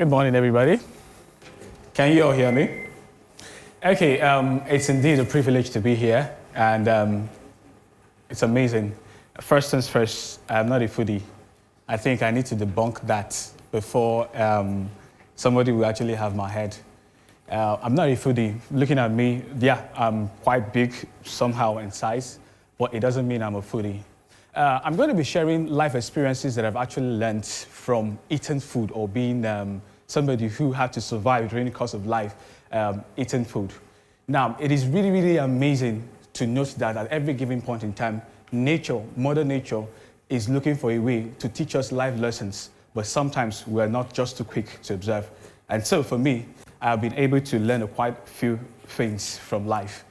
Good morning, everybody. Can you all hear me? Okay, it's indeed a privilege to be here, and it's amazing. First things first, I'm not a foodie. I think I need to debunk that before somebody will actually have my head. I'm not a foodie. Looking at me, yeah, I'm quite big somehow in size, but it doesn't mean I'm a foodie. I'm going to be sharing life experiences that I've actually learned from eating food or being somebody who had to survive during the course of life eating food. Now, it is really, really amazing to note that at every given point in time, nature, Mother Nature, is looking for a way to teach us life lessons, but sometimes we're not just too quick to observe. And so for me, I've been able to learn quite a few things from life.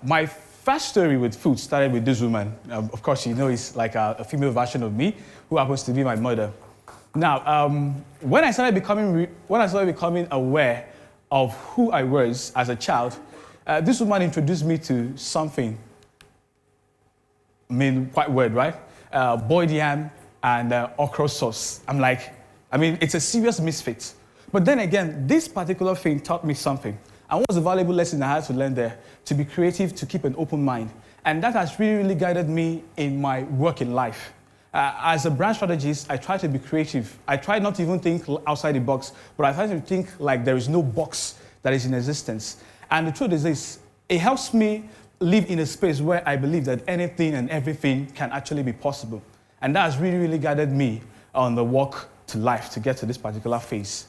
My first story with food started with this woman. Of course, you know, it's like a female version of me who happens to be my mother. Now, when I started becoming aware of who I was as a child, this woman introduced me to something, quite weird, right? Boiled yam and okra sauce. It's a serious misfit. But then again, this particular thing taught me something. And what was a valuable lesson I had to learn there? To be creative, to keep an open mind. And that has really, really guided me in my work in life. As a brand strategist, I try to be creative. I try not to even think outside the box, but I try to think like there is no box that is in existence. And the truth is this, it helps me live in a space where I believe that anything and everything can actually be possible. And that has really, really guided me on the walk to life to get to this particular phase.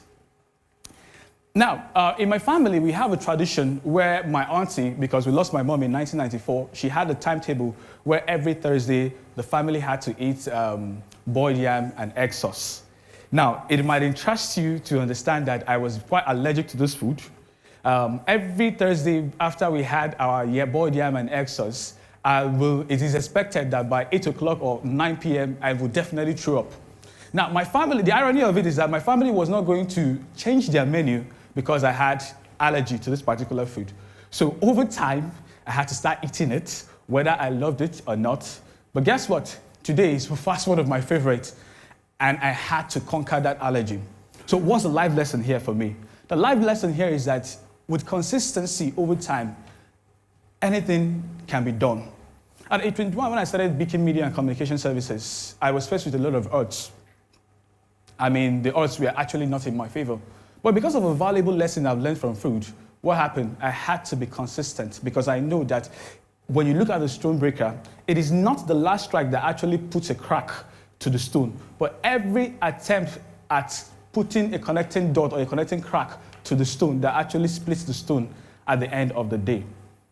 Now, in my family, we have a tradition where my auntie, because we lost my mom in 1994, she had a timetable where every Thursday the family had to eat boiled yam and egg sauce. Now, it might interest you to understand that I was quite allergic to this food. Every Thursday after we had our boiled yam and egg sauce, it is expected that by 8 o'clock or 9 p.m., I would definitely throw up. Now, my family, the irony of it is that my family was not going to change their menu because I had allergy to this particular food. So over time, I had to start eating it, whether I loved it or not. But guess what? Today is fast one of my favorites, and I had to conquer that allergy. So what's the life lesson here for me? The life lesson here is that with consistency over time, anything can be done. At age 21, when I started Beacon Media and Communication Services, I was faced with a lot of odds. The odds were actually not in my favor. But because of a valuable lesson I've learned from food, what happened? I had to be consistent because I know that when you look at the stone breaker, it is not the last strike that actually puts a crack to the stone, but every attempt at putting a connecting dot or a connecting crack to the stone that actually splits the stone at the end of the day.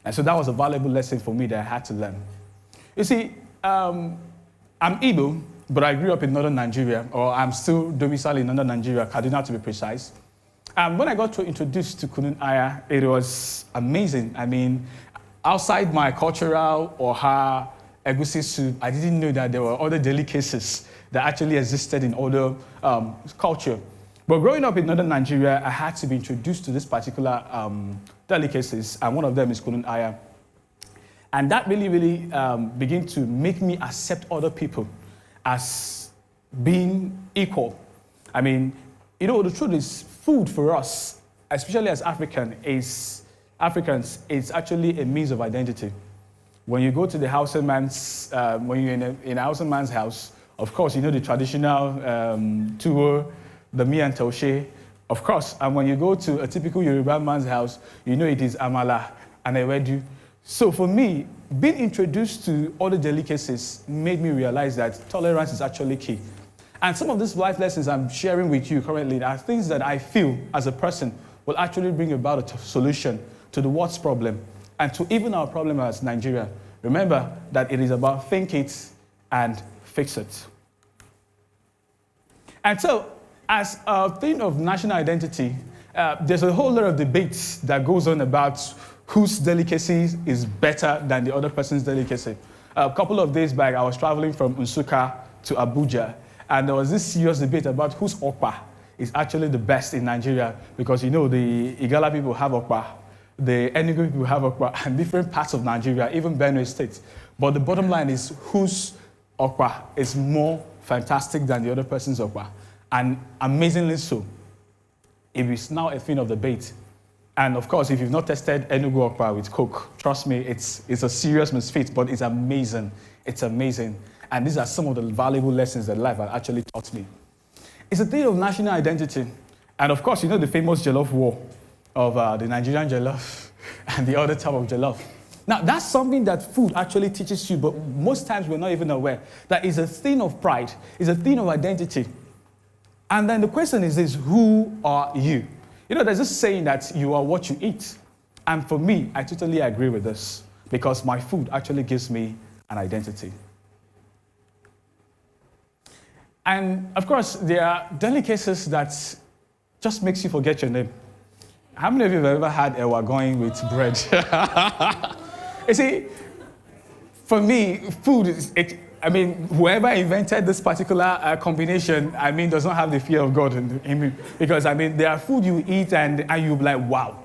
And so that was a valuable lesson for me that I had to learn. You see, I'm Igbo, but I grew up in northern Nigeria, or I'm still domiciled in northern Nigeria, Kaduna to be precise. When I got introduced to Enyinnaya, it was amazing. Outside my cultural or her egusi soup, I didn't know that there were other delicacies that actually existed in other culture. But growing up in northern Nigeria, I had to be introduced to this particular delicacies, and one of them is Enyinnaya. And that really, really began to make me accept other people as being equal. The truth is, food for us, especially as Africans, is actually a means of identity. When you go to the house man's, when you're in a house man's house, of course, you know the traditional tuwo, the mi and taushe, of course. And when you go to a typical Yoruba man's house, you know it is amala and ewedu. So for me, being introduced to other delicacies made me realize that tolerance is actually key. And some of these life lessons I'm sharing with you currently are things that I feel as a person will actually bring about a solution to the world's problem and to even our problem as Nigeria. Remember that it is about think it and fix it. And so, as a thing of national identity, there's a whole lot of debates that goes on about whose delicacy is better than the other person's delicacy. A couple of days back, I was traveling from Nsukka to Abuja, and there was this serious debate about whose okpa is actually the best in Nigeria, because you know the Igala people have okpa, the Enugu people have okpa, and different parts of Nigeria, even Benue State. But the bottom line is whose okpa is more fantastic than the other person's okpa, and amazingly so. it is now a thing of debate. And of course, if you've not tested Enugu Okpa with Coke, trust me, it's a serious misfit, but it's amazing. It's amazing. And these are some of the valuable lessons that life has actually taught me. It's a thing of national identity. And of course, you know the famous jollof war of the Nigerian jollof and the other type of jollof. Now, that's something that food actually teaches you, but most times we're not even aware. That is a thing of pride, it's a thing of identity. And then the question is this, who are you? You know, there's this saying that you are what you eat. And for me, I totally agree with this because my food actually gives me an identity. And of course, there are delicacies that just makes you forget your name. How many of you have ever had ewa going with bread? You see, for me, food is, whoever invented this particular combination, does not have the fear of God in me. Because, there are food you eat and you're like, wow.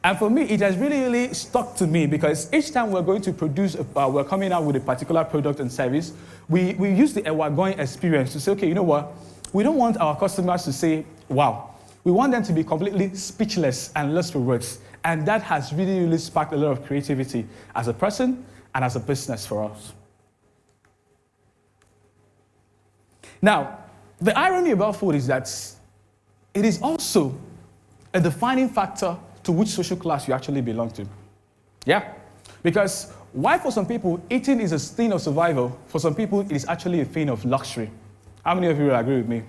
And for me, it has really, really stuck to me because each time we're going to produce, we're coming out with a particular product and service, we use the ewa going experience to say, okay, you know what? We don't want our customers to say, wow. We want them to be completely speechless and lost for words. And that has really, really sparked a lot of creativity as a person and as a business for us. Now, the irony about food is that it is also a defining factor to which social class you actually belong to. Yeah. Because why for some people, eating is a thing of survival, for some people, it is actually a thing of luxury. How many of you will agree with me?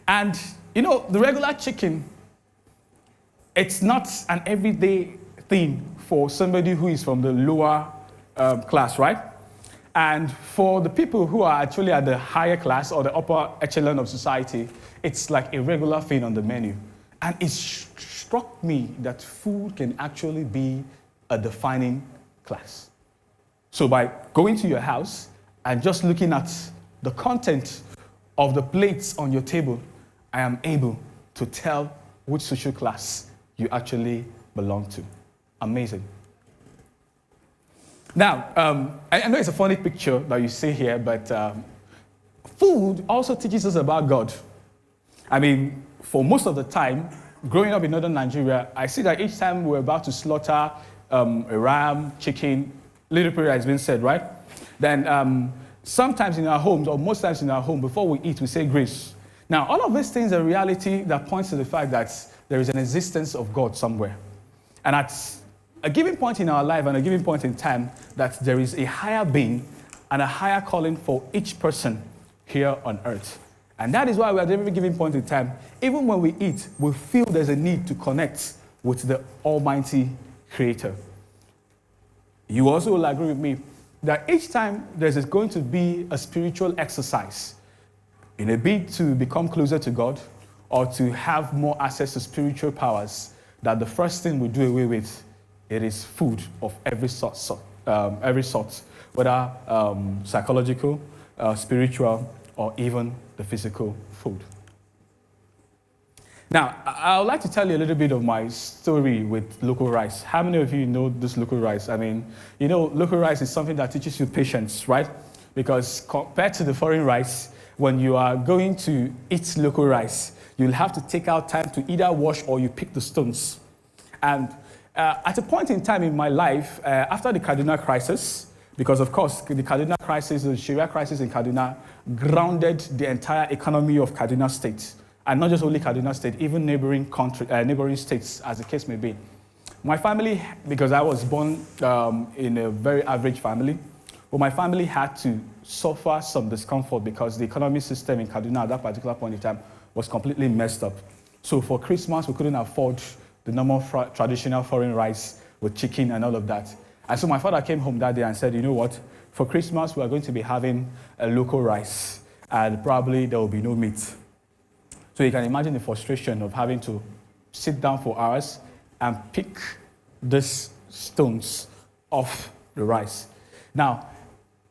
And you know, the regular chicken, it's not an everyday thing for somebody who is from the lower class, right? And for the people who are actually at the higher class or the upper echelon of society, it's like a regular thing on the menu. And it struck me that food can actually be a defining class. So by going to your house and just looking at the content of the plates on your table, I am able to tell which social class you actually belong to. Amazing. Now, I know it's a funny picture that you see here, but food also teaches us about God. For most of the time, growing up in northern Nigeria, I see that each time we're about to slaughter a ram, chicken, little prayer has been said, right? Then sometimes in our homes, or most times in our home, before we eat, we say grace. Now, all of these things are reality that points to the fact that there is an existence of God somewhere. And at a given point in our life and a given point in time, that there is a higher being and a higher calling for each person here on earth. And that is why we at every given point in time, even when we eat, we feel there's a need to connect with the Almighty Creator. You also will agree with me that each time there's going to be a spiritual exercise, in a bid to become closer to God or to have more access to spiritual powers, that the first thing we do away with, it is food of every sort, whether psychological, spiritual, or even the physical food. Now, I would like to tell you a little bit of my story with local rice. How many of you know this local rice? Local rice is something that teaches you patience, right? Because compared to the foreign rice, when you are going to eat local rice, you'll have to take out time to either wash or you pick the stones. And at a point in time in my life, after the Kaduna crisis, because of course the Kaduna crisis, the Sharia crisis in Kaduna, grounded the entire economy of Kaduna State. And not just only Kaduna State, even neighboring states, as the case may be. My family, because I was born in a very average family, but my family had to suffer some discomfort because the economic system in Kaduna at that particular point in time was completely messed up. So for Christmas, we couldn't afford the normal traditional foreign rice with chicken and all of that. And so my father came home that day and said, you know what, for Christmas, we are going to be having a local rice and probably there will be no meat. So you can imagine the frustration of having to sit down for hours and pick these stones off the rice. Now,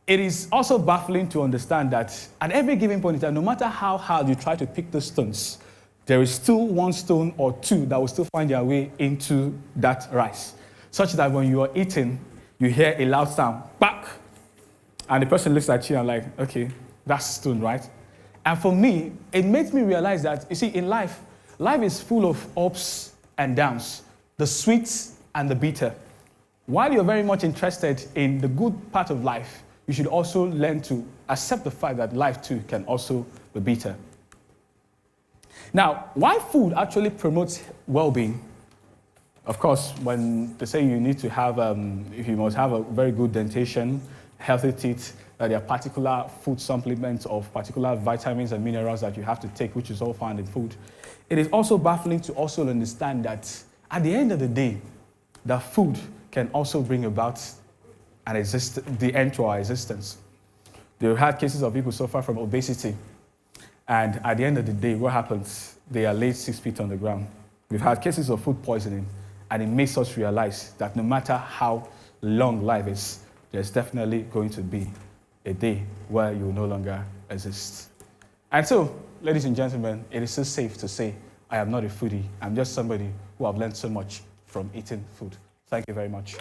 it is also baffling to understand that at every given point in time, no matter how hard you try to pick the stones, there is still one stone or two that will still find their way into that rice. Such that when you are eating, you hear a loud sound, back, and the person looks at you and like, okay, that's stone, right? And for me, it makes me realize that, you see, in life, life is full of ups and downs, the sweet and the bitter. While you're very much interested in the good part of life, you should also learn to accept the fact that life too can also be bitter. Now, why food actually promotes well-being? Of course, when they say you need to have, if you must have a very good dentition, healthy teeth, that there are particular food supplements of particular vitamins and minerals that you have to take, which is all found in food. It is also baffling to also understand that at the end of the day, that food can also bring about the end to our existence. They've had cases of people suffer from obesity, and at the end of the day, what happens? They are laid 6 feet on the ground. We've had cases of food poisoning, and it makes us realize that no matter how long life is, there's definitely going to be a day where you will no longer exist. And so, ladies and gentlemen, it is so safe to say, I am not a foodie. I'm just somebody who have learned so much from eating food. Thank you very much.